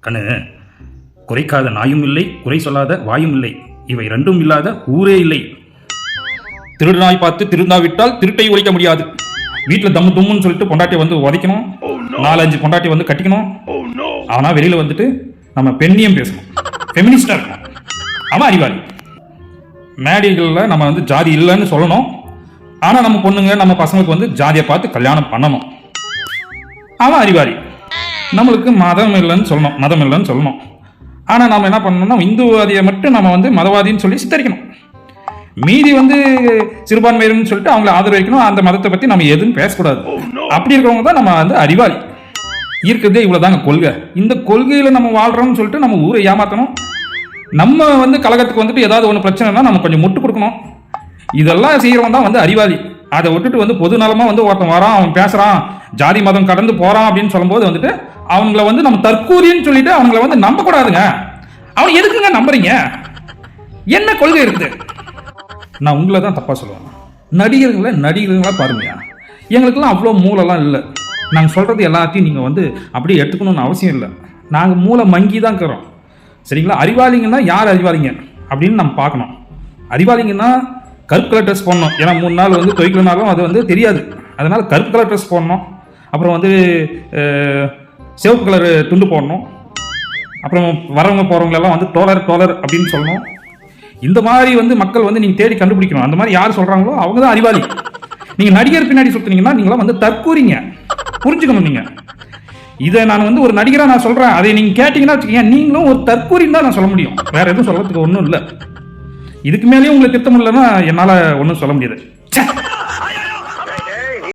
கண்ணு, குறைக்காத நாயும் இல்லை, குறை சொல்லாத வாயும் இல்லை, இவை ரெண்டும் இல்லாத ஊரே இல்லை. திருநாய் பார்த்து திருந்தாவிட்டால் திருட்டை ஒழிக்க முடியாது. வீட்டில் தம்மு தும்முன்னு சொல்லிட்டு பொண்டாட்டி வந்து உதைக்கணும், 4-5 பொண்டாட்டி வந்து கட்டிக்கணும். ஆனால் வெளியில் வந்துட்டு நம்ம பெண்ணியம் பேசணும், ஃபெமினிஸ்டாக இருக்கணும். அவன் அறிவாளி. மேடைகளில் நம்ம வந்து ஜாதி இல்லைன்னு சொல்லணும், ஆனால் நம்ம பொண்ணுங்க நம்ம பசங்களுக்கு வந்து ஜாதியை பார்த்து கல்யாணம் பண்ணணும். அவன் அறிவாளி. நம்மளுக்கு மதம் இல்லைன்னு சொல்லணும், ஆனால் நம்ம என்ன பண்ணணும்னா இந்துவாதியை மட்டும் நம்ம வந்து மதவாதின்னு சொல்லி சித்தரிக்கணும். மீதி வந்து சிறுபான்மையினர்னு சொல்லிட்டு அவங்களை ஆதரவிக்கணும். அந்த மதத்தை பற்றி நம்ம எதுவும் பேசக்கூடாது. அப்படி இருக்கிறவங்க தான் நம்ம வந்து அறிவாளி. இருக்கிறதே இவ்வளோதாங்க கொள்கை. இந்த கொள்கையில் நம்ம வாழ்கிறோம்னு சொல்லிட்டு நம்ம ஊரை ஏமாற்றணும். நம்ம வந்து கழகத்துக்கு வந்துட்டு ஏதாவது ஒன்று பிரச்சனைனா நம்ம கொஞ்சம் முட்டு கொடுக்கணும். இதெல்லாம் செய்கிறவன் தான் வந்து அறிவாளி. அதை விட்டுட்டு வந்து பொது நலமாக வந்து ஒருத்தன் வரான், அவன் பேசுகிறான், ஜாதி மதம் கடந்து போகிறான் அப்படின்னு சொல்லும்போது வந்துட்டு அவங்கள வந்து நம்ம தற்கூரின்னு சொல்லிட்டு அவங்கள வந்து நம்பக்கூடாதுங்க. அவனை எதுக்குங்க நம்புறீங்க? என்ன கொள்கை இருக்குது? நான் உங்களை தான் தப்பாக சொல்லுவேன். நடிகர்களாக பாருங்க. எங்களுக்கெல்லாம் அவ்வளோ மூளைலாம் இல்லை. நாங்கள் சொல்கிறது எல்லாத்தையும் நீங்கள் வந்து அப்படியே எடுத்துக்கணும்னு அவசியம் இல்லை. நாங்கள் மூளை மங்கி தான் இருக்கிறோம், சரிங்களா? அறிவாளிங்கன்னா யார் அறிவாளிங்க அப்படின்னு நம்ம பார்க்கணும். அறிவாளிங்கன்னா கருப்பு கலர் ட்ரெஸ் போடணும். ஏன்னா 3 நாள் வந்து துவைக்கலனாலும் அது வந்து தெரியாது. அதனால் கருப்பு கலர் ட்ரெஸ் போடணும். அப்புறம் வந்து சிவப்பு கலர் துண்டு போடணும். அப்புறம் வரவங்க போகிறவங்களெல்லாம் வந்து தோழர் அப்படின்னு சொல்லணும். இந்த மாதிரி வந்து மக்கள் வந்து நீங்கள் தேடி கண்டுபிடிக்கணும். அந்த மாதிரி யார் சொல்கிறாங்களோ அவங்க தான் அறிவாளி. நீங்கள் நடிகர் பின்னாடி சுற்றுனீங்கன்னா நீங்களாம் வந்து தற்கூறிங்க. புரிஞ்சுக்கணும். நீங்கள் இதை நான் வந்து ஒரு நடிகராக நான் சொல்கிறேன், அதை நீங்கள் கேட்டிங்கன்னா வச்சுக்கோங்க, நீங்களும் ஒரு தற்கூறின்னு தான் நான் சொல்ல முடியும். வேறு எதுவும் சொல்கிறதுக்கு ஒன்றும் இல்லை. இதுக்கு மேலேயும் உங்களுக்கு திட்டம் இல்லைன்னா என்னால் ஒன்றும் சொல்ல முடியாது.